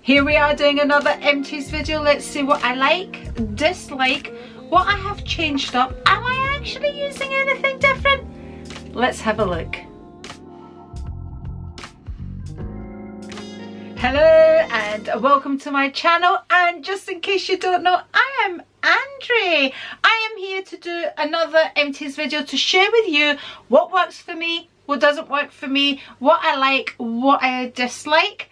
Here we are doing another empties video. Let's see what I like, dislike, what I have changed up. Am I actually using anything different? Let's have a look. Hello and welcome to my channel, and just in case you don't know, I am Andri. I am here to do another empties video to share with you what works for me, what doesn't work for me, what I like, what I dislike.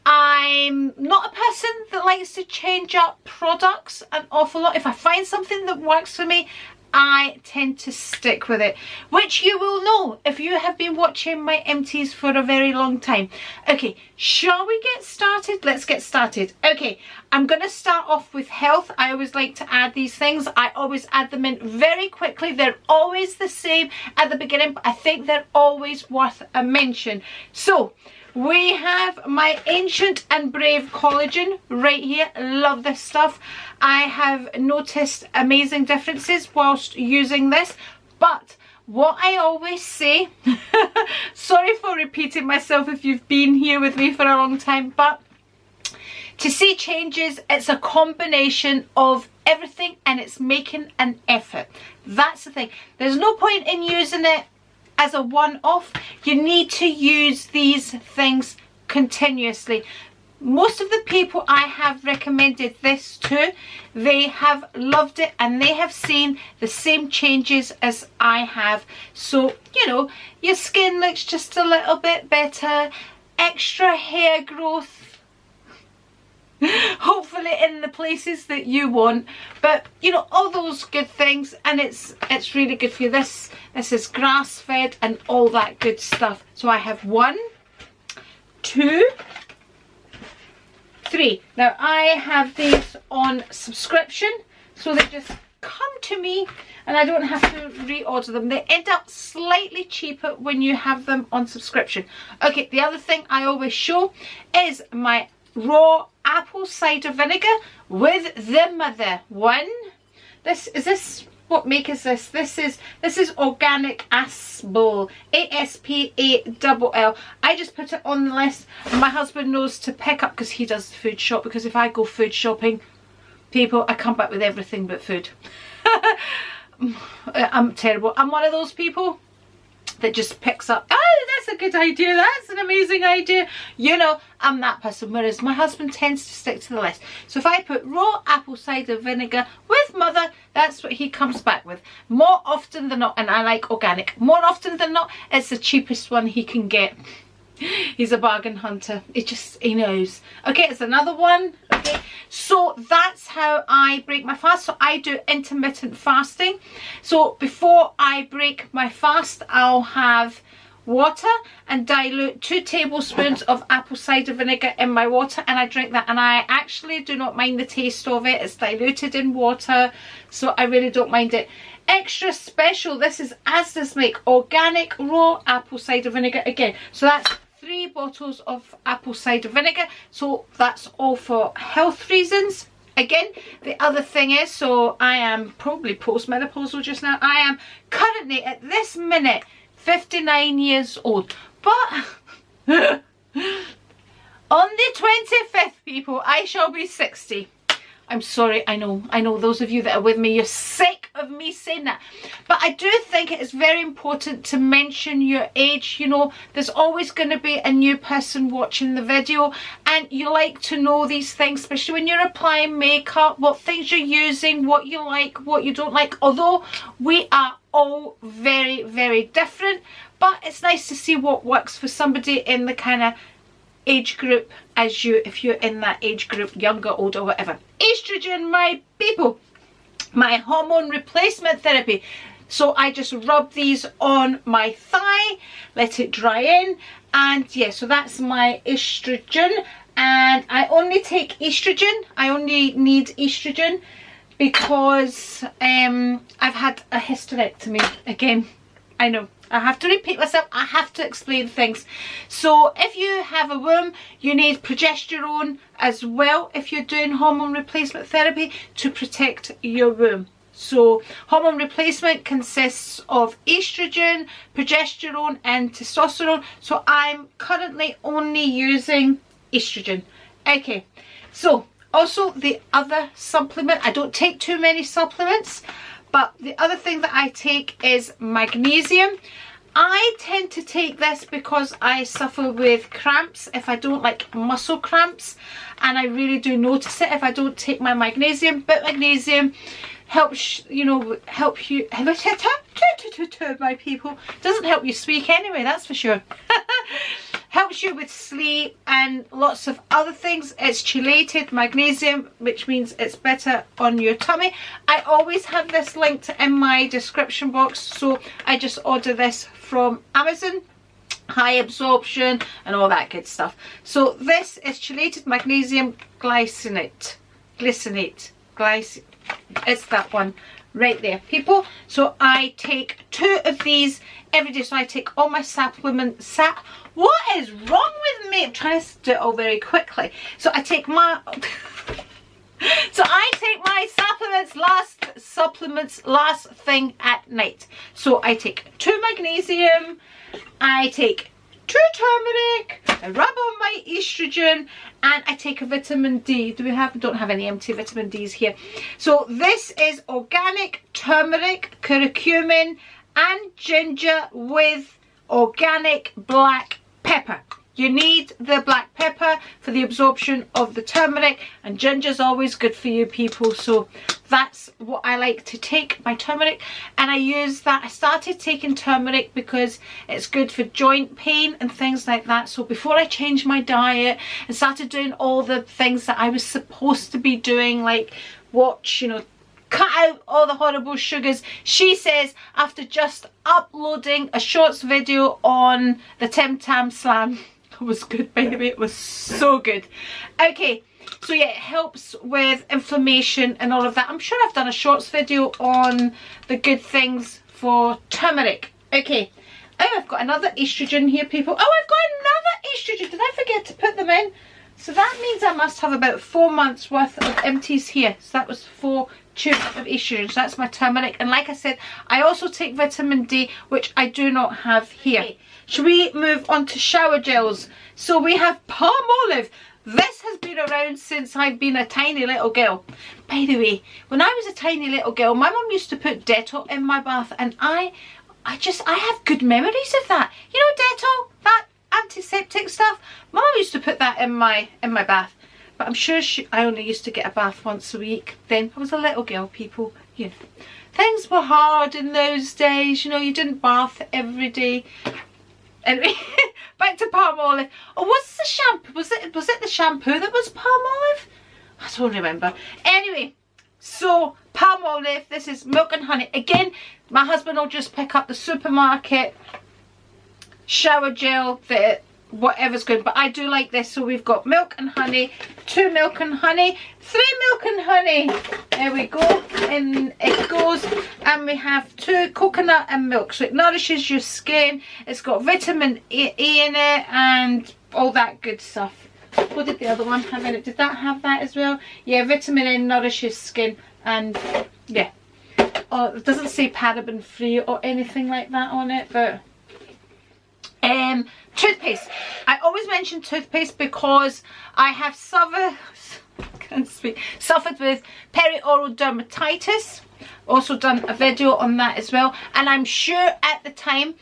I'm not a person that likes to change up products an awful lot. If I find something that works for me, I tend to stick with it, which you will know if you have been watching my empties for a very long time. Okay, shall we get started? Let's get started. Okay, I'm going to start off with health. I always like to add these things. I always add them in very quickly. They're always the same at the beginning, but I think they're always worth a mention. So we have my Ancient and Brave collagen right here. Love this stuff. I have noticed amazing differences whilst using this, but what I always say, sorry for repeating myself if you've been here with me for a long time, but to see changes, it's a combination of everything and it's making an effort. That's the thing. There's no point in using it as a one-off. You need to use these things continuously. Most of the people I have recommended this to, they have loved it and they have seen the same changes as I have. So, you know, your skin looks just a little bit better, extra hair growth, hopefully in the places that you want, but you know, all those good things, and it's really good for you. This is grass fed and all that good stuff. So I have 1, 2, 3. Now I have these on subscription, so they just come to me and I don't have to reorder them. They end up slightly cheaper when you have them on subscription. Okay, the other thing I always show is my raw apple cider vinegar with the mother one. What make is this? This is organic ASPALL, ASPALL. I just put it on the list. My husband knows to pick up because he does the food shop, because if I go food shopping, people, I come back with everything but food. I'm terrible. I'm one of those people that just picks up, oh, that's a good idea, that's an amazing idea, you know, I'm that person, whereas my husband tends to stick to the list. So if I put raw apple cider vinegar with mother, that's what he comes back with more often than not. And I like organic. More often than not, it's the cheapest one he can get. He's a bargain hunter. He knows. Okay, it's another one. Okay, so that's how I break my fast. So I do intermittent fasting. So before I break my fast, I'll have water and dilute 2 tablespoons of apple cider vinegar in my water, and I drink that, and I actually do not mind the taste of it. It's diluted in water, so I really don't mind it. Extra special, this is Asda's make organic raw apple cider vinegar again. So that's 3 bottles of apple cider vinegar, so that's all for health reasons. Again, the other thing is, so I am probably postmenopausal just now. I am currently at this minute 59 years old, but on the 25th, people, I shall be 60. I'm sorry, I know those of you that are with me, you're sick of me saying that, but I do think it is very important to mention your age. You know, there's always going to be a new person watching the video, and you like to know these things, especially when you're applying makeup, what things you're using, what you like, what you don't like, although we are all very, very different, but it's nice to see what works for somebody in the kind of age group as you, if you're in that age group, younger, older, whatever. Estrogen, my people, my hormone replacement therapy. So I just rub these on my thigh, let it dry in, and yeah, so that's my estrogen. And I only take estrogen, I only need estrogen because I've had a hysterectomy. Again, I know, I have to repeat myself, I have to explain things. So if you have a womb, you need progesterone as well if you're doing hormone replacement therapy to protect your womb. So hormone replacement consists of estrogen, progesterone and testosterone. So I'm currently only using estrogen. Okay, so also the other supplement, I don't take too many supplements, but the other thing that I take is magnesium. I tend to take this because I suffer with cramps, if I don't, like muscle cramps, and I really do notice it if I don't take my magnesium. But magnesium helps, you know, help you, my people, doesn't help you speak anyway, that's for sure. Helps you with sleep and lots of other things. It's chelated magnesium, which means it's better on your tummy. I always have this linked in my description box, so I just order this from Amazon. High absorption and all that good stuff. So this is chelated magnesium glycinate. It's that one right there, people. So I take 2 of these every day. So I take all my supplements. What is wrong with me? I'm trying to do it all very quickly. So I take my supplements last thing at night. So I take 2 magnesium, I take 2 turmeric, I rub on my estrogen, and I take a vitamin D. Don't have any empty vitamin Ds here. So this is organic turmeric, curcumin and ginger with organic black pepper. You need the black pepper for the absorption of the turmeric, and ginger's always good for you people. So that's what I like to take, my turmeric. And I use that. I started taking turmeric because it's good for joint pain and things like that. So before I changed my diet and started doing all the things that I was supposed to be doing, like watch, you know, cut out all the horrible sugars, she says, after just uploading a shorts video on the Tim Tam Slam. It was good, by the way, it was so good. Okay, so yeah, it helps with inflammation and all of that. I'm sure I've done a shorts video on the good things for turmeric. Okay, oh, I've got another estrogen here, people. Oh, I've got another estrogen. Did I forget to put them in? So that means I must have about 4 months worth of empties here. So that was 4 tubes of estrogen. So that's my turmeric. And like I said, I also take vitamin D, which I do not have here. Okay. Should we move on to shower gels? So we have palm olive. This has been around since I've been a tiny little girl. By the way, when I was a tiny little girl, my mum used to put Dettol in my bath, and I have good memories of that. You know, Dettol, that antiseptic stuff. Mum used to put that in my bath. But I'm sure I only used to get a bath once a week. Then I was a little girl, people. You know, things were hard in those days. You know, you didn't bath every day. Anyway, back to palm olive. Oh, what's the shampoo? Was it the shampoo that was palm olive? I don't remember. Anyway, so palm olive. This is milk and honey. Again, my husband will just pick up the supermarket shower gel, whatever's good, but I do like this. So we've got milk and honey, 2 milk and honey, 3 milk and honey. There we go, in it goes. And we have 2 coconut and milk, so it nourishes your skin. It's got vitamin E in it and all that good stuff. What did the other one have in it? Did that have that as well? Yeah, vitamin E nourishes skin. And yeah, oh, it doesn't say paraben free or anything like that on it, but toothpaste. I always mention toothpaste because I have suffered with perioral dermatitis. Also done a video on that as well, and I'm sure at the time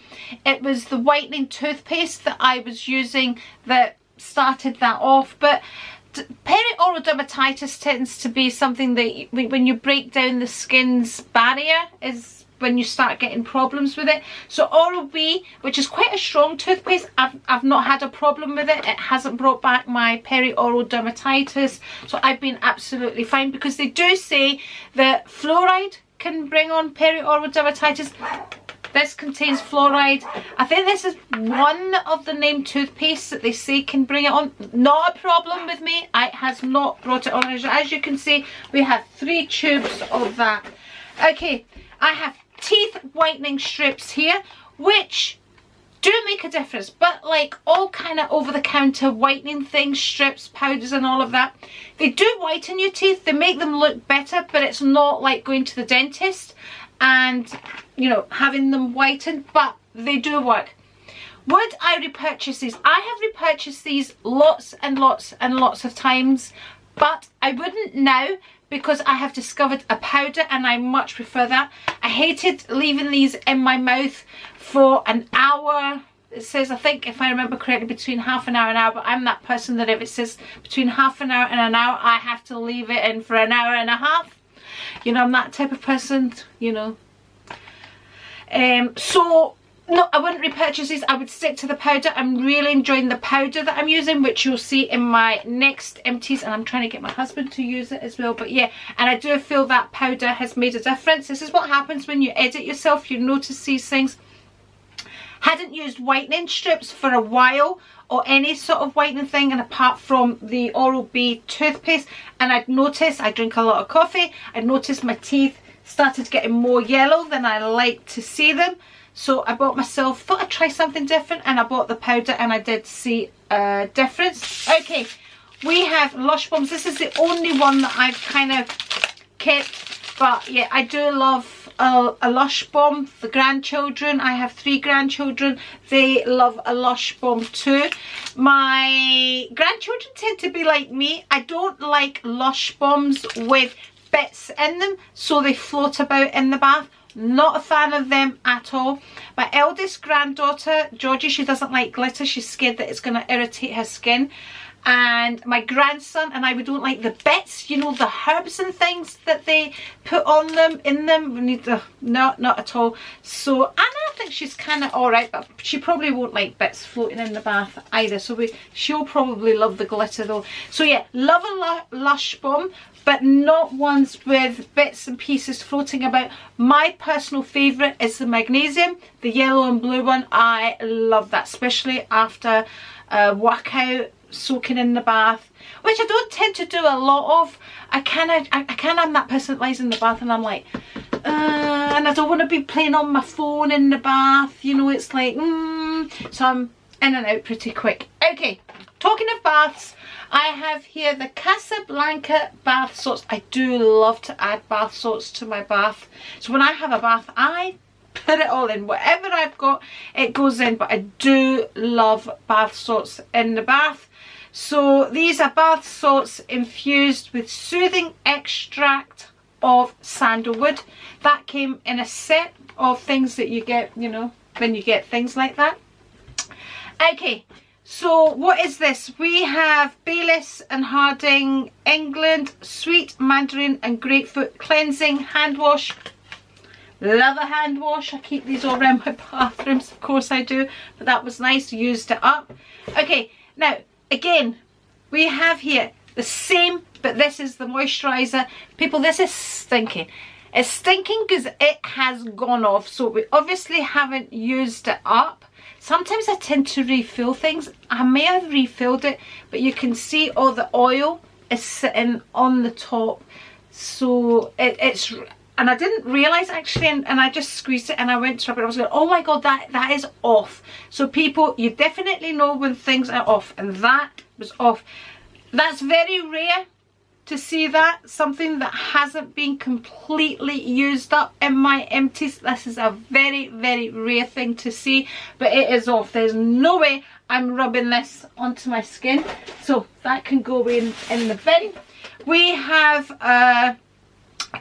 it was the whitening toothpaste that I was using that started that off. But perioral dermatitis tends to be something that when you break down the skin's barrier is when you start getting problems with it. So Oral-B, which is quite a strong toothpaste, I've not had a problem with it. It hasn't brought back my perioral dermatitis, so I've been absolutely fine, because they do say that fluoride can bring on perioral dermatitis. This contains fluoride. I think this is one of the named toothpastes that they say can bring it on. Not a problem with me. It has not brought it on. As you can see, we have 3 tubes of that. Okay, I have teeth whitening strips here, which do make a difference, but like all kind of over-the-counter whitening things, strips, powders and all of that, they do whiten your teeth. They make them look better, but it's not like going to the dentist and, you know, having them whitened, but they do work. Would I repurchase these? I have repurchased these lots and lots and lots of times, but I wouldn't now because I have discovered a powder and I much prefer that. I hated leaving these in my mouth for an hour. It says, I think if I remember correctly, between half an hour and an hour, but I'm that person that if it says between half an hour and an hour, I have to leave it in for an hour and a half. You know, I'm that type of person, you know. So no, I wouldn't repurchase these. I would stick to the powder. I'm really enjoying the powder that I'm using, which you'll see in my next empties, and I'm trying to get my husband to use it as well. But yeah, and I do feel that powder has made a difference. This is what happens when you edit yourself. You notice these things. Hadn't used whitening strips for a while, or any sort of whitening thing, and apart from the Oral-B toothpaste, and I'd noticed, I drink a lot of coffee, I noticed my teeth started getting more yellow than I like to see them. So I bought myself, thought I'd try something different, and I bought the powder and I did see a difference. Okay, we have Lush Bombs. This is the only one that I've kind of kept, but yeah, I do love a Lush Bomb. The grandchildren, I have 3 grandchildren, they love a Lush Bomb too. My grandchildren tend to be like me. I don't like Lush Bombs with bits in them, so they float about in the bath. Not a fan of them at all. My eldest granddaughter, Georgie, she doesn't like glitter. She's scared that it's going to irritate her skin. And my grandson and I, we don't like the bits, you know, the herbs and things that they put on them, in them. We need the, not at all. So, and I think she's kind of alright, but she probably won't like bits floating in the bath either. So she'll probably love the glitter though. So yeah, love a Lush Bomb, but not ones with bits and pieces floating about. My personal favourite is the magnesium, the yellow and blue one. I love that, especially after a workout, soaking in the bath, which I don't tend to do a lot of. I am that person that lies in the bath and I'm like, and I don't want to be playing on my phone in the bath, you know, it's like, so I'm in and out pretty quick. Okay, talking of baths, I have here the Casablanca bath salts. I do love to add bath salts to my bath. So when I have a bath, I put it all in. Whatever I've got, it goes in. But I do love bath salts in the bath. So these are bath salts infused with soothing extract of sandalwood. That came in a set of things that you get, you know, when you get things like that. Okay. So what is this? We have Baylis and Harding England Sweet Mandarin and Grapefruit Cleansing Hand Wash. Love a hand wash. I keep these all around my bathrooms, of course I do, but that was nice, used it up. Okay, now again, we have here the same, but this is the moisturizer. People, this is stinking. It's stinking because it has gone off, so we obviously haven't used it up. Sometimes I tend to refill things. I may have refilled it, but you can see all the oil is sitting on the top. So it's, and I didn't realise actually, and I just squeezed it and I went to rub it. I was going, oh my god, that is off. So people, you definitely know when things are off, and that was off. That's very rare to see that, something that hasn't been completely used up in my empties. This is a very, very rare thing to see, but it is off. There's no way I'm rubbing this onto my skin, so that can go in the bin. We have a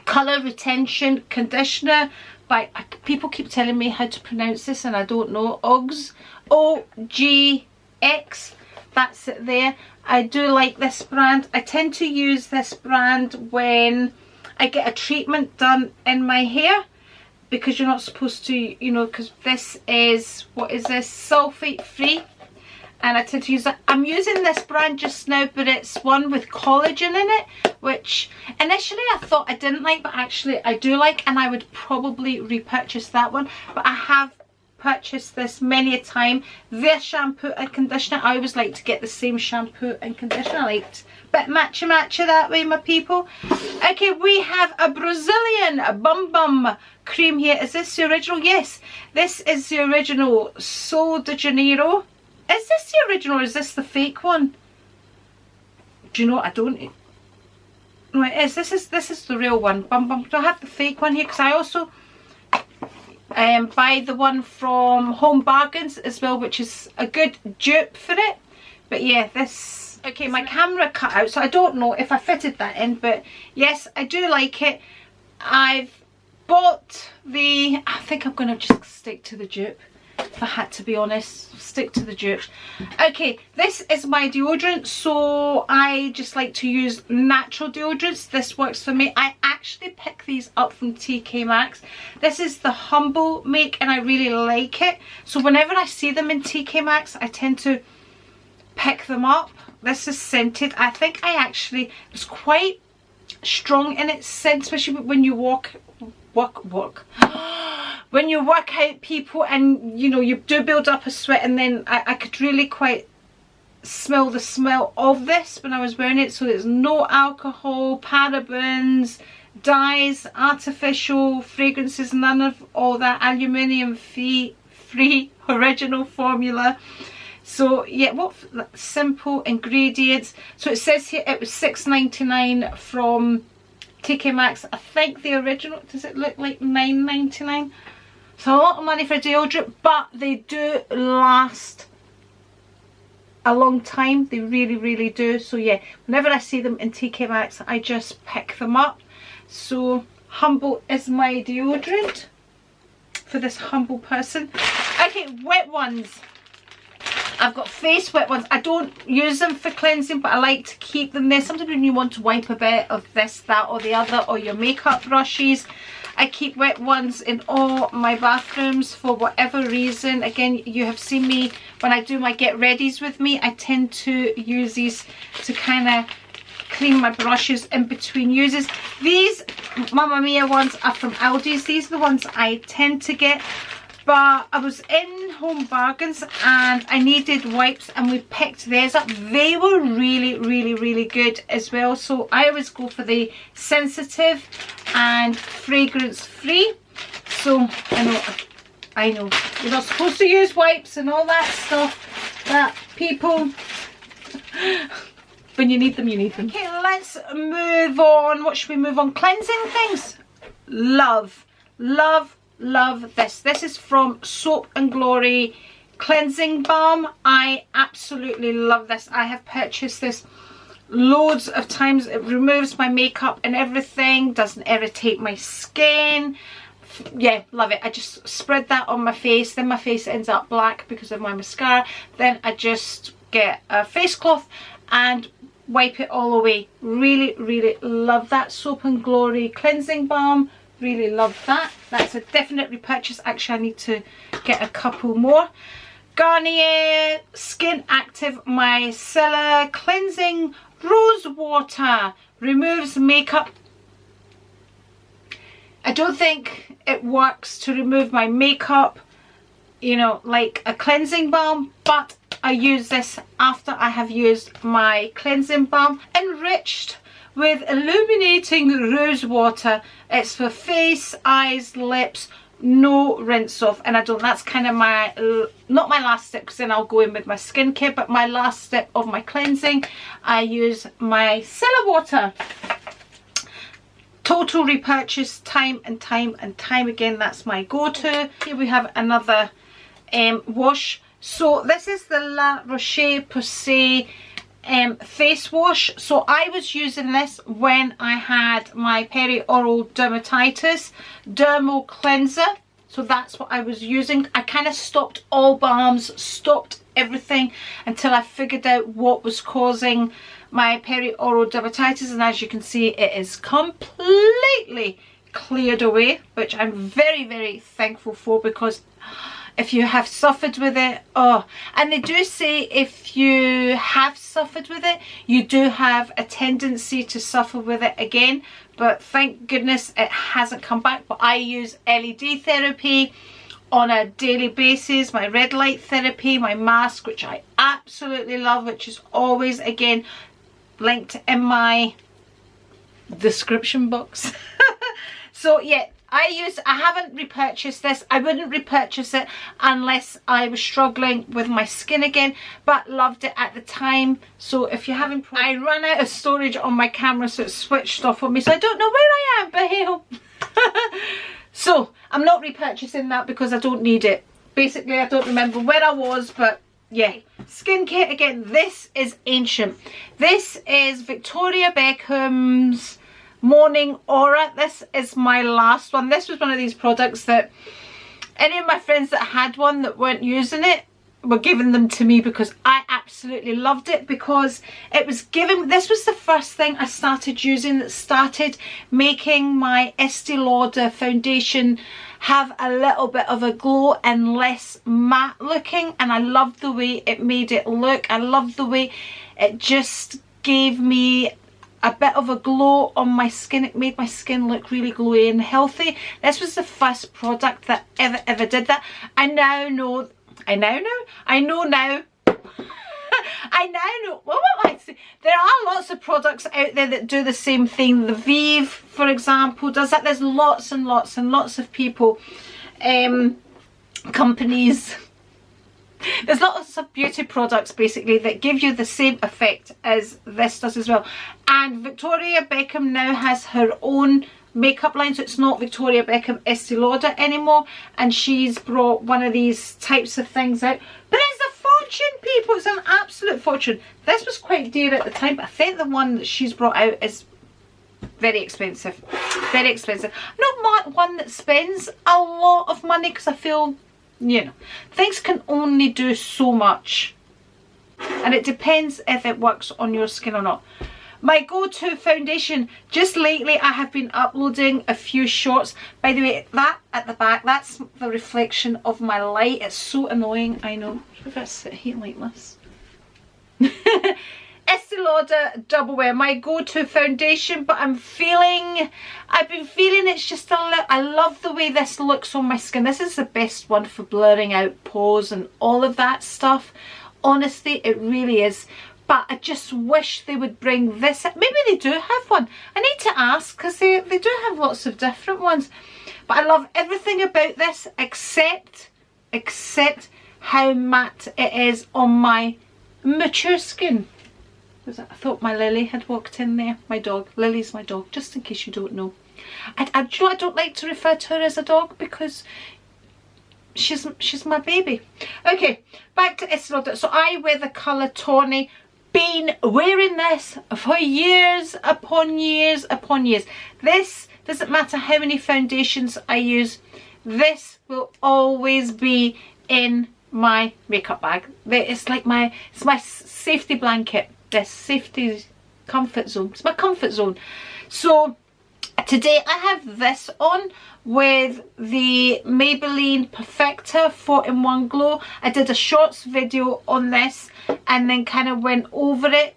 colour retention conditioner by, people keep telling me how to pronounce this and I don't know, OGX, OGX, that's it there. I do like this brand. I tend to use this brand when I get a treatment done in my hair, because you're not supposed to, you know, because this is, what is this, sulfate free, and I tend to use that. I'm using this brand just now, but it's one with collagen in it, which initially I thought I didn't like, but actually I do like, and I would probably repurchase that one. But I have purchased this many a time. This shampoo and conditioner, I always like to get the same shampoo and conditioner. I liked a bit matcha that way, my people. Okay, we have a Brazilian Bum Bum cream here. Is this the original? Yes, this is the original Sol de Janeiro. Is this the original or is this the fake one? Do you know what? I don't. No, it is. This is the real one. Bum Bum. Do I have the fake one here? Because I also buy the one from Home Bargains as well, which is a good dupe for it. But yeah, this, okay, my camera cut out, so I don't know if I fitted that in, but yes, I do like it. I've bought the, I think I'm going to just stick to the dupe. If I had to be honest, stick to the dupe. Okay, this is my deodorant, so I just like to use natural deodorants. This works for me. I actually pick these up from TK Maxx. This is the Humble make, and I really like it. So whenever I see them in TK Maxx, I tend to pick them up. This is scented. I think I actually was quite strong in its scent, especially when you walk when you work out, people, and you know, you do build up a sweat, and then I could really quite smell the smell of this when I was wearing it. So there's no alcohol, parabens, dyes, artificial fragrances, none of all that, aluminium free original formula. So yeah, what simple ingredients. So it says here it was $6.99 from TK Maxx. I think the original, does it look like $9.99? So a lot of money for deodorant, but they do last a long time. They really do. So yeah, whenever I see them in TK Maxx, I just pick them up. So Humble is my deodorant for this humble person. Okay, wet ones. I've got face wet ones. I don't use them for cleansing, but I like to keep them there. Sometimes when you want to wipe a bit of this, that or the other, or your makeup brushes, I keep wet ones in all my bathrooms for whatever reason. Again, you have seen me when I do my get readies with me, I tend to use these to kind of clean my brushes in between uses. These Mamma Mia ones are from Aldi's. These are the ones I tend to get. But I was in Home Bargains and I needed wipes, and we picked theirs up. They were really good as well. So I always go for the sensitive and fragrance free. So I know you're not supposed to use wipes and all that stuff, that people, when you need them, you need them. Okay, let's move on. What should we move on? Cleansing things. Love this. This is from Soap and Glory cleansing balm. I absolutely love this. I have purchased this loads of times. It removes my makeup and everything, doesn't irritate my skin. Yeah, love it. I just spread that on my face, then my face ends up black because of my mascara. Then I just get a face cloth and wipe it all away. Really love that Soap and Glory cleansing balm. Really love that. That's a definite repurchase. Actually, I need to get a couple more. Garnier Skin Active Micellar Cleansing Rose Water. Removes makeup. I don't think it works to remove my makeup, you know, like a cleansing balm, but I use this after I have used my cleansing balm. Enriched with illuminating rose water. It's for face, eyes, lips, no rinse off. And I don't, that's kind of my, not my last step, because then I'll go in with my skincare, but my last step of my cleansing, I use my micellar water. Total repurchase time and time again. That's my go-to. Here we have another wash. So this is the La Roche-Posay face wash. So I was using this when I had my perioral dermatitis dermal cleanser. So that's what I was using. I kind of stopped all balms, stopped everything until I figured out what was causing my perioral dermatitis, and as you can see, it is completely cleared away, which I'm very thankful for, because if you have suffered with it, oh, and they do say if you have suffered with it, you do have a tendency to suffer with it again, but thank goodness it hasn't come back. But I use LED therapy on a daily basis, my red light therapy, my mask, which I absolutely love, which is always again linked in my description box. So yeah, I haven't repurchased this. I wouldn't repurchase it unless I was struggling with my skin again, but loved it at the time. So if you haven't, I ran out of storage on my camera, so it's switched off on me, so I don't know where I am, but hey ho. So I'm not repurchasing that because I don't need it. Basically, I don't remember where I was, but yeah. Skincare again, this is ancient. This is Victoria Beckham's Morning Aura. This is my last one. This was one of these products that any of my friends that had one that weren't using it were giving them to me because I absolutely loved it, because it was giving, this was the first thing I started using that started making my Estee Lauder foundation have a little bit of a glow and less matte looking, and I loved the way it made it look. I loved the way it just gave me a bit of a glow on my skin. It made my skin look really glowy and healthy. This was the first product that ever did that. I now know well, what am I saying? There are lots of products out there that do the same thing. The Vive, for example, does that. There's lots and lots and lots of people, companies. There's lots of beauty products basically that give you the same effect as this does as well. And Victoria Beckham now has her own makeup line, so it's not Victoria Beckham Estee Lauder anymore, and she's brought one of these types of things out, but it's a fortune, people. It's an absolute fortune. This was quite dear at the time, but I think the one that she's brought out is very expensive, very expensive. Not one that spends a lot of money, because I feel, you know, things can only do so much, and it depends if it works on your skin or not. My go-to foundation, just lately I have been uploading a few shorts. By the way, that at the back, that's the reflection of my light. It's so annoying, I know. If I sit here like this. Estee Lauder Double Wear, my go-to foundation, but I've been feeling it's just a little, I love the way this looks on my skin. This is the best one for blurring out pores and all of that stuff. Honestly, it really is. But I just wish they would bring this. Maybe they do have one. I need to ask, because they do have lots of different ones. But I love everything about this except how matte it is on my mature skin. I thought my Lily had walked in there. My dog. Lily's my dog, just in case you don't know. I don't like to refer to her as a dog because she's my baby. Okay, back to Estee Lauder. So I wear the colour Tawny. Been wearing this for years upon years upon years. This doesn't matter how many foundations I use, this will always be in my makeup bag. It's like my safety blanket, this safety comfort zone. It's my comfort zone. So today I have this on with the Maybelline Perfecta 4-in-1 Glow. I did a shorts video on this and then kind of went over it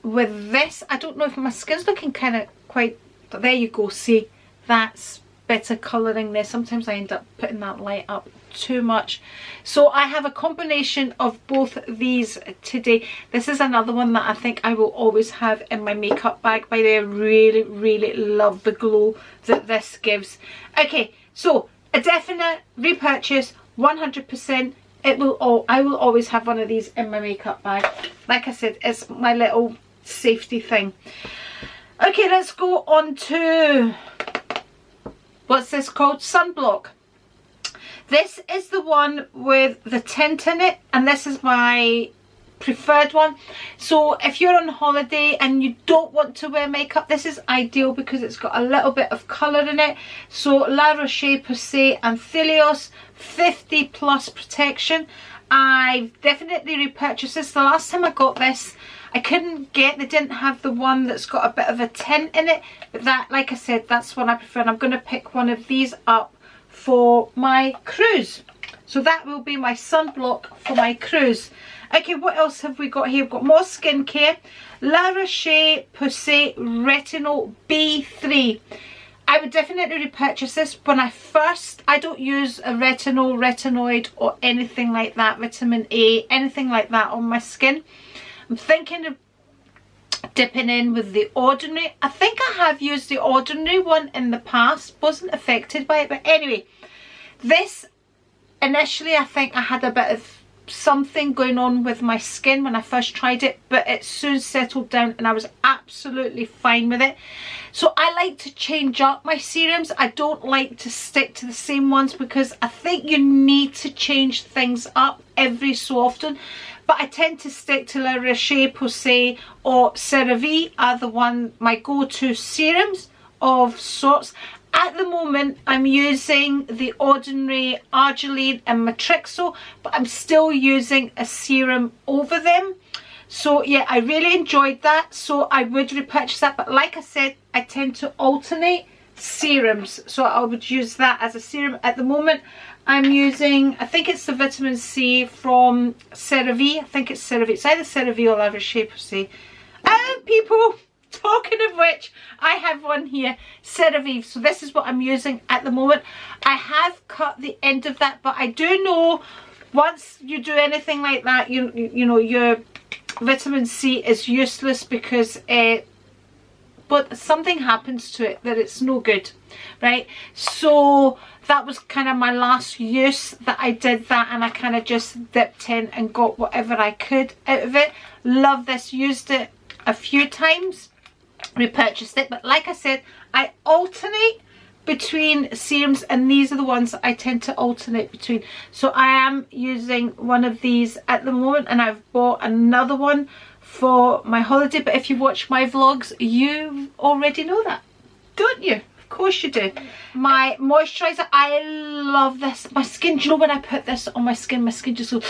with this. I don't know if my skin's looking kind of quite, but there you go. See, that's better colouring there. Sometimes I end up putting that light up too much. So I have a combination of both these today. This is another one that I think I will always have in my makeup bag. By the way, I really love the glow that this gives. Okay, so a definite repurchase, 100%. I will always have one of these in my makeup bag. Like I said, it's my little safety thing. Okay, let's go on to, what's this called? Sunblock. This is the one with the tint in it, and this is my preferred one. So if you're on holiday and you don't want to wear makeup, this is ideal because it's got a little bit of colour in it. So La Roche-Posay and Thelios 50+ protection. I've definitely repurchased this. The last time I got this, I couldn't get, they didn't have the one that's got a bit of a tint in it, but that, like I said, that's one I prefer, and I'm going to pick one of these up for my cruise. So that will be my sunblock for my cruise. Okay, what else have we got here? We've got more skincare. La Roche-Posay Retinol B3. I would definitely repurchase this. When I don't use a retinol, retinoid or anything like that, vitamin A, anything like that on my skin. I'm thinking of dipping in with the Ordinary. I think I have used the Ordinary one in the past, wasn't affected by it, but anyway, this initially I think I had a bit of something going on with my skin when I first tried it, but it soon settled down and I was absolutely fine with it. So I like to change up my serums. I don't like to stick to the same ones because I think you need to change things up every so often. But I tend to stick to La Roche-Posay or CeraVe are my go-to serums of sorts. At the moment, I'm using the ordinary ARGIRELINE and MATRIXYL, but I'm still using a serum over them. So yeah, I really enjoyed that, so I would repurchase that. But like I said, I tend to alternate serums, so I would use that as a serum. At the moment, I'm using, I think it's the vitamin C from CeraVe. I think it's CeraVe. It's either CeraVe or La Roche-Posay. Oh, people! Talking of which, I have one here, CeraVe. So this is what I'm using at the moment. I have cut the end of that, but I do know once you do anything like that, you know your vitamin C is useless because but something happens to it that it's no good, right? So that was kind of my last use that I did that, and I kind of just dipped in and got whatever I could out of it. Love this, used it a few times, repurchased it. But like I said, I alternate between serums, and these are the ones that I tend to alternate between. So I am using one of these at the moment, and I've bought another one for my holiday. But if you watch my vlogs, you already know that, don't you? Of course you do. My moisturizer, I love this. My skin, do you know when I put this on my skin just goes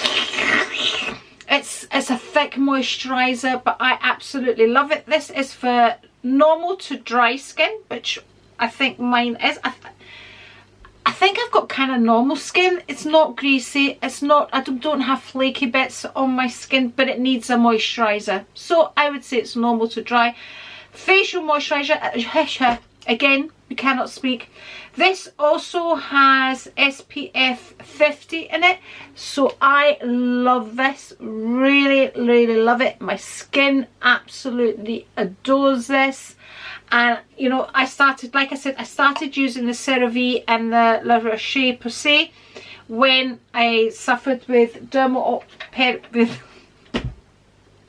it's a thick moisturizer, but I absolutely love it. This is for normal to dry skin, which I think mine is. I think I've got kind of normal skin. It's not greasy, it's not, I don't have flaky bits on my skin, but it needs a moisturizer. So I would say it's normal to dry. Facial moisturizer, again, we cannot speak. This also has SPF 50 in it, so I love this, really love it. My skin absolutely adores this. And you know, I started, like I said, I started using the CeraVe and the La Roche-Posay when I suffered with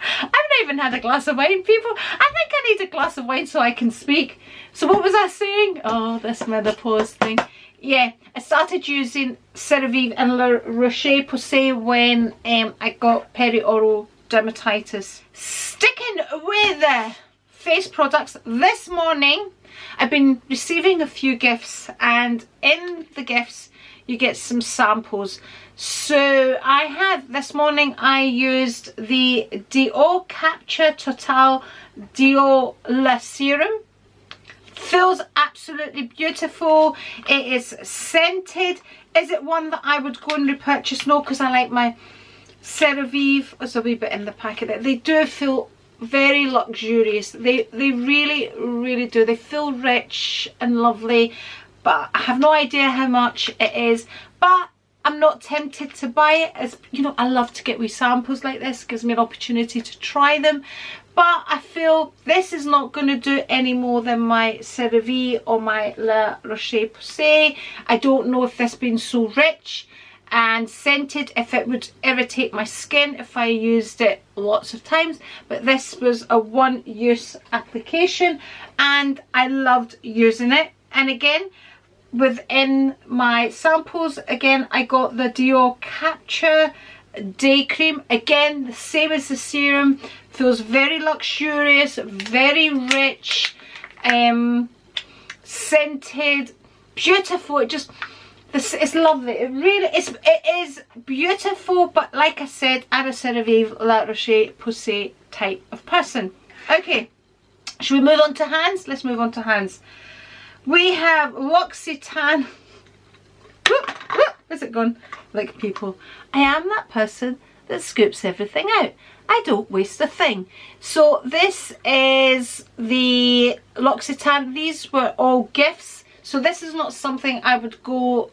I've not even had a glass of wine, people. I think I need a glass of wine so I can speak. So what was I saying? Oh, this menopause thing. Yeah, I started using CeraVe and La Roche-Posay when I got perioral dermatitis. Sticking with the face products, this morning I've been receiving a few gifts, and in the gifts you get some samples. So I had, this morning I used the Dio Capture Total Dio La Serum. Feels absolutely beautiful. It is scented. Is it one that I would go and repurchase? No, because I like my CeraVe. There's a wee bit in the packet. They do feel very luxurious. They really do. They feel rich and lovely, but I have no idea how much it is. But I'm not tempted to buy it, as you know, I love to get wee samples like this. It gives me an opportunity to try them. But I feel this is not going to do any more than my CeraVe or my La Roche-Posay. I don't know if this being so rich and scented, if it would irritate my skin if I used it lots of times. But this was a one-use application and I loved using it. And again, within my samples, again, I got the Dio Capture Day Cream. Again, the same as the serum. Feels very luxurious, very rich, scented, beautiful. It just, this is lovely. It really is. It is beautiful, but like I said, I'm a CeraVe La Roche-Posay type of person. Okay, should we move on to hands? Let's move on to hands. We have L'Occitane. Where's it gone? Like, people, I am that person that scoops everything out. I don't waste a thing. So this is the L'Occitane. These were all gifts. So this is not something I would go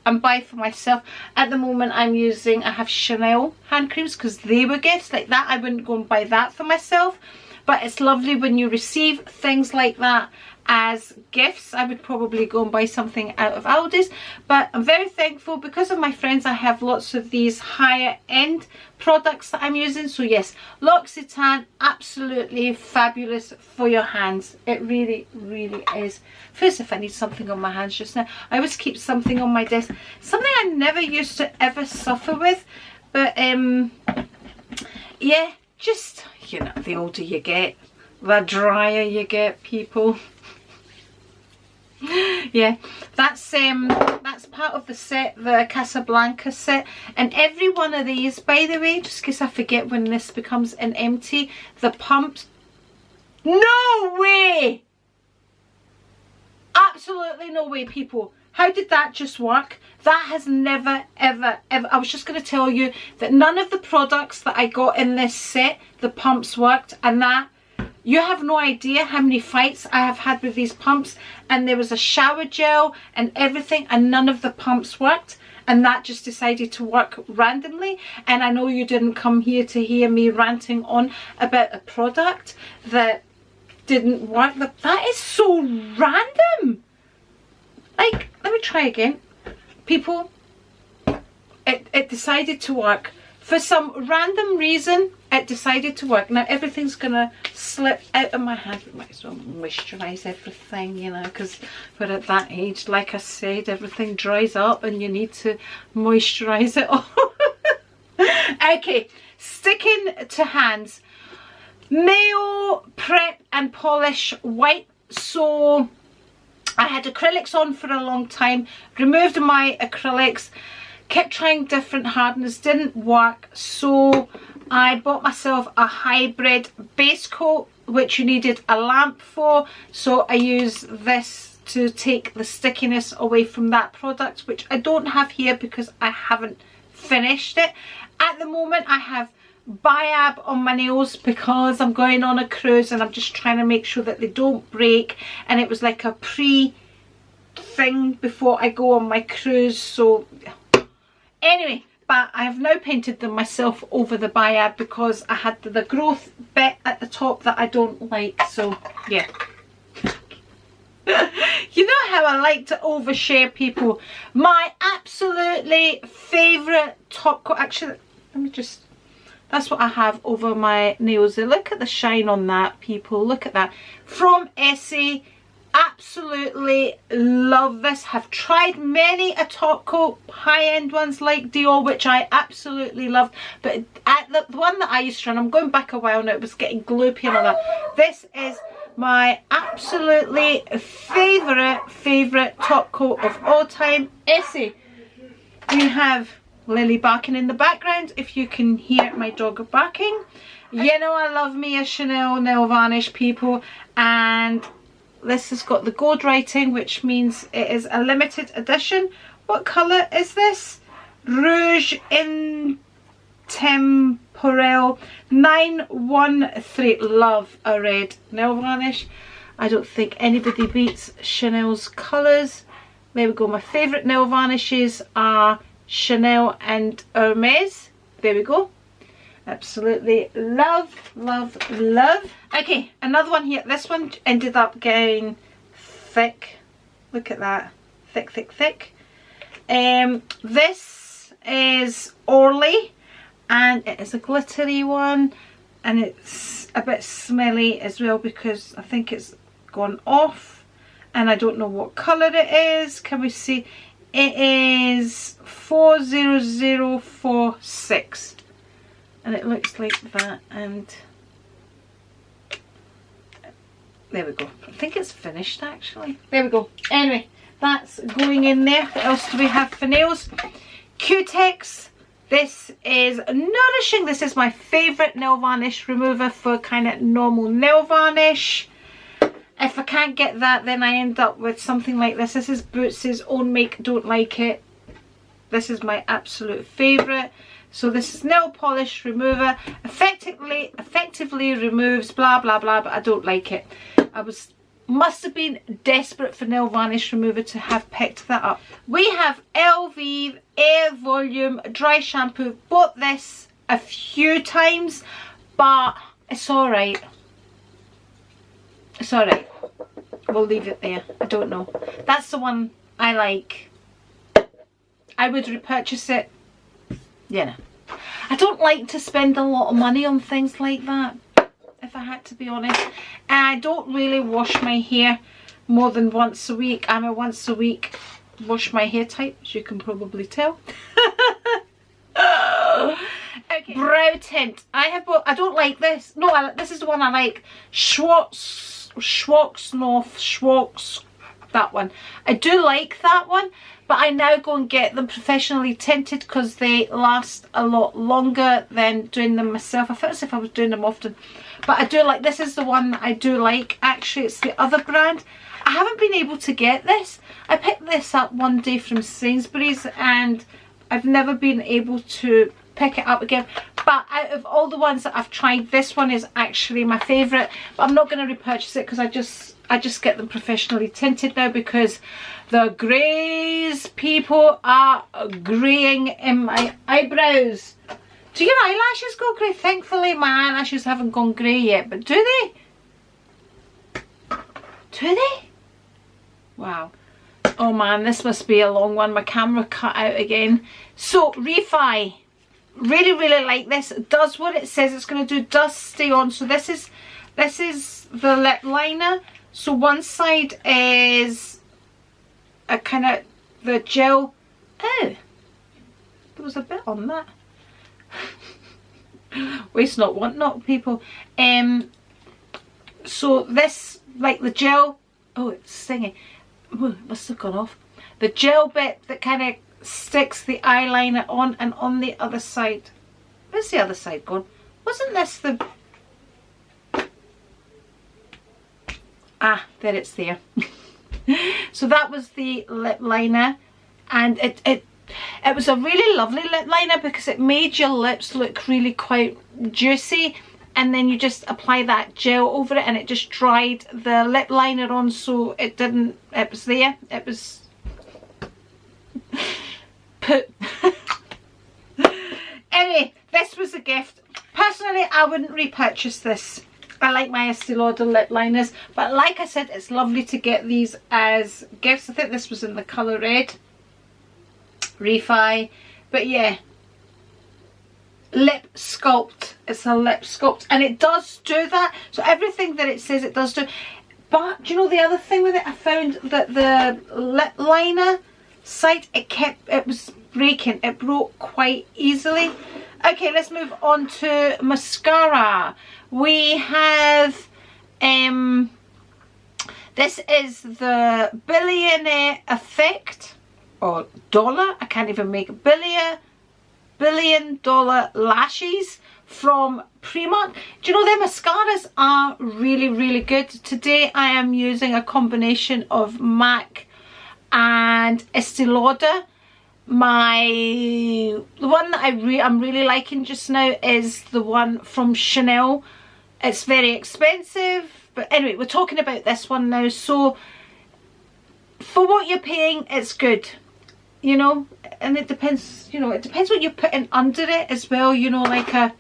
and buy for myself. At the moment I'm using, I have Chanel hand creams because they were gifts like that. I wouldn't go and buy that for myself. but it's lovely when you receive things like that as gifts. I would probably go and buy something out of Aldi's, but I'm very thankful because of my friends. I have lots of these higher end products that I'm using. So yes, L'Occitane, absolutely fabulous for your hands. It really, really is. First, if I need something on my hands just now, I always keep something on my desk, something I never used to ever suffer with, but yeah, just, you know, the older you get, the drier you get, people. Yeah, that's part of the set, the Casablanca set. And every one of these, by the way, just in case I forget when this becomes an empty, the pumps, no way, absolutely no way, people. How did that just work? That has never, ever, ever. I was just going to tell you that none of the products that I got in this set, the pumps worked, and that, you have no idea how many fights I have had with these pumps. And there was a shower gel and everything, and none of the pumps worked. And that just decided to work randomly. And I know you didn't come here to hear me ranting on about a product that didn't work. That is so random. Like, let me try again. People, it decided to work. For some random reason, it decided to work. Now everything's gonna slip out of my hand. We might as well moisturize everything, you know, because we're at that age. Like I said, everything dries up and you need to moisturize it all. Okay, sticking to hands. Mayo Prep and Polish White. So I had acrylics on for a long time, removed my acrylics, kept trying different hardness, didn't work, so I bought myself a hybrid base coat, which you needed a lamp for. So I use this to take the stickiness away from that product, which I don't have here because I haven't finished it. At the moment I have Biab on my nails because I'm going on a cruise and I'm just trying to make sure that they don't break, and it was like a pre-thing before I go on my cruise. So anyway, but I have now painted them myself over the Biab because I had the growth bit at the top that I don't like. So yeah. You know how I like to overshare, people. My absolutely favourite top coat, actually, let me just, that's what I have over my nails. Look at the shine on that, people. Look at that. From Essie. Absolutely love this. Have tried many a top coat, high-end ones like Dior, which I absolutely loved, but at the one that I used to run, I'm going back a while now, it was getting gloopy and all that. This is my absolutely favourite top coat of all time. Essie. We have Lily barking in the background, if you can hear my dog barking. You know I love me a Chanel nail varnish, people, and this has got the gold writing, which means it is a limited edition. What colour is this? Rouge Intemporel 913. Love a red nail varnish. I don't think anybody beats Chanel's colours. There we go. My favourite nail varnishes are Chanel and Hermes. There we go. Absolutely love, love, love. Okay, another one here. This one ended up getting thick. Look at that. Thick, thick, thick. This is Orly, and it is a glittery one, and it's a bit smelly as well because I think it's gone off, and I don't know what colour it is. Can we see? It is 40046. And it looks like that, and there we go. I think it's finished actually. There we go. Anyway, that's going in there. What else do we have for nails? Q-Tex. This is Nourishing. This is my favourite nail varnish remover for kind of normal nail varnish. If I can't get that, then I end up with something like this. This is Boots' Own Make, Don't Like It. This is my absolute favourite. So this is nail polish remover. Effectively removes blah blah blah, but I don't like it. I must have been desperate for nail varnish remover to have picked that up. We have LV Air Volume Dry Shampoo. Bought this a few times, but it's alright. It's alright. We'll leave it there. I don't know. That's the one I like. I would repurchase it. You know. I don't like to spend a lot of money on things like that, if I had to be honest. And I don't really wash my hair more than once a week. I'm a once a week wash my hair type, as you can probably tell. Okay. Brow tint. I don't like this. No, this is the one I like. Schwartz, that one. I do like that one, but I now go and get them professionally tinted because they last a lot longer than doing them myself. I felt as if I was doing them often, but I do like, this is the one that I do like. Actually, it's the other brand. I haven't been able to get this. I picked this up one day from Sainsbury's and I've never been able to pick it up again. But out of all the ones that I've tried, this one is actually my favourite. But I'm not going to repurchase it because I just get them professionally tinted now, because the greys, people, are greying in my eyebrows. Do your eyelashes go grey? Thankfully my eyelashes haven't gone grey yet, but do they? Do they? Wow. Oh man, this must be a long one. My camera cut out again. So, Refi. Really, really like this. It does what it says it's going to do. Does stay on. So this is the lip liner. So one side is a kind of the gel. Oh, there was a bit on that. Waste not, want not, people. So this, like the gel. Oh, it's stinging. Ooh, it must have gone off. The gel bit that kind of sticks the eyeliner on, and on the other side, where's the other side gone? Wasn't this the, ah, there, it's there. So that was the lip liner, and it was a really lovely lip liner because it made your lips look really quite juicy, and then you just apply that gel over it and it just dried the lip liner on, so it didn't, it was there, it was put. Anyway, this was a gift. Personally, I wouldn't repurchase this. I like my Estee Lauder lip liners, but like I said, it's lovely to get these as gifts. I think this was in the colour red. Refi. But yeah, lip sculpt. It's a lip sculpt, and it does do that. So everything that it says it does do. But do you know the other thing with it? I found that the lip liner side, it was breaking. It broke quite easily. Okay, let's move on to mascara. We have this is the Billionaire Effect, or dollar, I can't even make it, billion dollar lashes from Primark. Do you know their mascaras are really, really good? Today I am using a combination of MAC and Estee Lauder. The one that I'm really liking just now is the one from Chanel. It's very expensive, but anyway, we're talking about this one now. So for what you're paying, it's good, you know, and it depends, you know, it depends what you're putting under it as well, you know, like a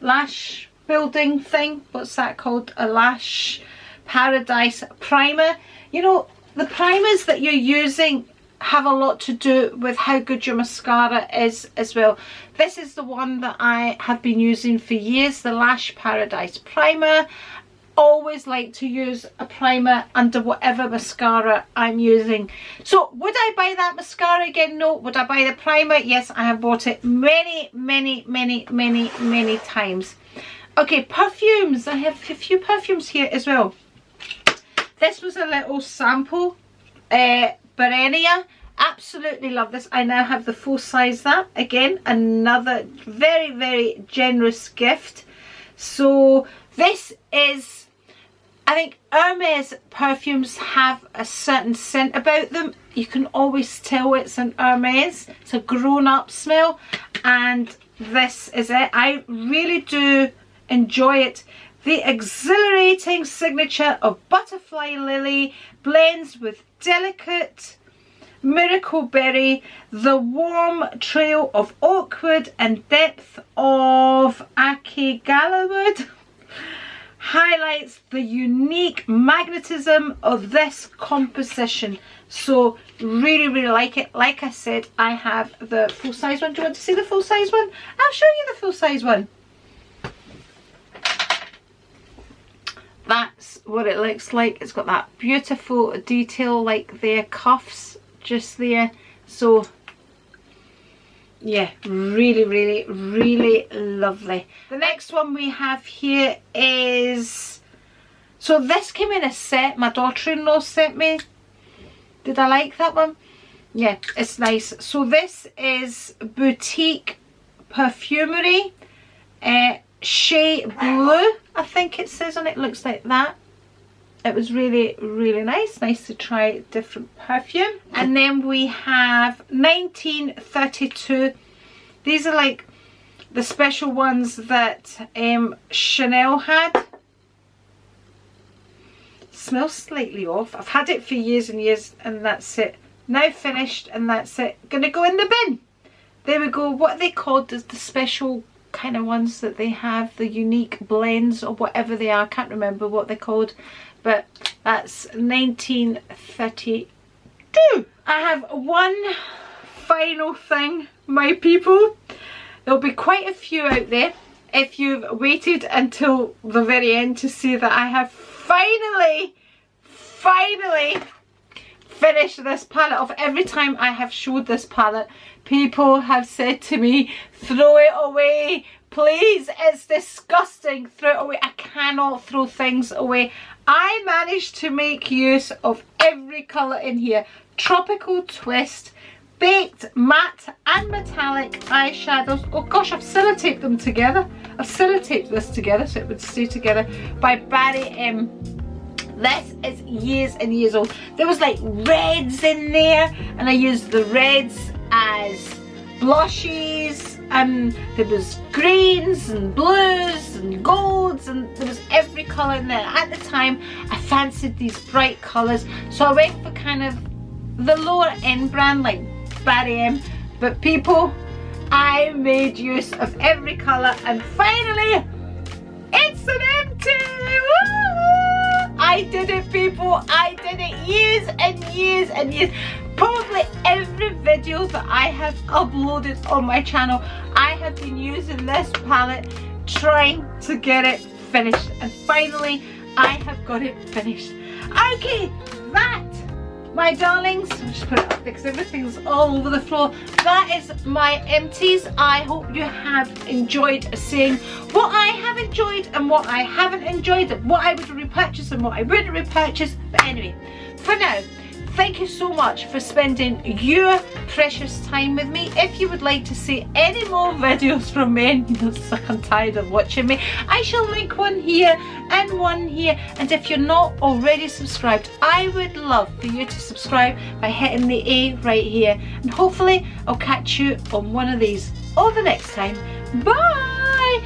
lash building thing. What's that called? A Lash Paradise primer. You know, the primers that you're using have a lot to do with how good your mascara is as well. This is the one that I have been using for years, the Lash Paradise primer. Always like to use a primer under whatever mascara I'm using. So would I buy that mascara again? No. Would I buy the primer? Yes, I have bought it many times. Okay, perfumes. I have a few perfumes here as well. This was a little sample. Berenia, absolutely love this. I now have the full size. That again, another very generous gift. So this is, I think Hermes perfumes have a certain scent about them. You can always tell it's an Hermes. It's a grown-up smell, and this is it. I really do enjoy it. The exhilarating signature of Butterfly Lily blends with delicate Miracle Berry, the warm trail of Oakwood and depth of Acagalwood. highlights the unique magnetism of this composition. So really, really like it. Like I said, I have the full size one. Do you want to see the full size one? I'll show you the full size one. That's what it looks like. It's got that beautiful detail like their cuffs just there. So yeah, really, really, really lovely. The next one we have here is, so this came in a set my daughter-in-law sent me. Did I like that one? Yeah, it's nice. So this is Boutique Perfumery Shea Blue, I think it says on it. Looks like that. It was really, really nice. Nice to try different perfume. And then we have 1932. These are like the special ones that Chanel had. Smells slightly off. I've had it for years and years, and that's it. Now finished, and that's it. Gonna go in the bin. There we go. What are they called? Is the special kind of ones that they have, the unique blends or whatever they are. I can't remember what they're called, but that's 1932. I have one final thing, my people. There'll be quite a few out there if you've waited until the very end to see that I have finally finished this palette off. Every time I have showed this palette, people have said to me, throw it away, please, it's disgusting, throw it away. I cannot throw things away. I managed to make use of every colour in here. Tropical Twist, Baked, Matte and Metallic eyeshadows. Oh gosh, I've sellotaped them together. I've sellotaped this together so it would stay together, by Barry M. This is years and years old. There was like reds in there, and I used the reds as blushes, and there was greens and blues and golds, and there was every colour in there. At the time I fancied these bright colours, so I went for kind of the lower end brand like Barry M. But people, I made use of every colour, and finally it's an empty. Woo! I did it, people. I did it years and years and years. Probably every video that I have uploaded on my channel, I have been using this palette trying to get it finished, and finally I have got it finished. Okay, that, my darlings, I'll just put it up because everything's all over the floor. That is my empties. I hope you have enjoyed seeing what I have enjoyed and what I haven't enjoyed, and what I would repurchase and what I wouldn't repurchase. But anyway, for now, thank you so much for spending your precious time with me. If you would like to see any more videos from me, and you're sick and tired of watching me, I shall link one here and one here. And if you're not already subscribed, I would love for you to subscribe by hitting the A right here. And hopefully I'll catch you on one of these or the next time. Bye!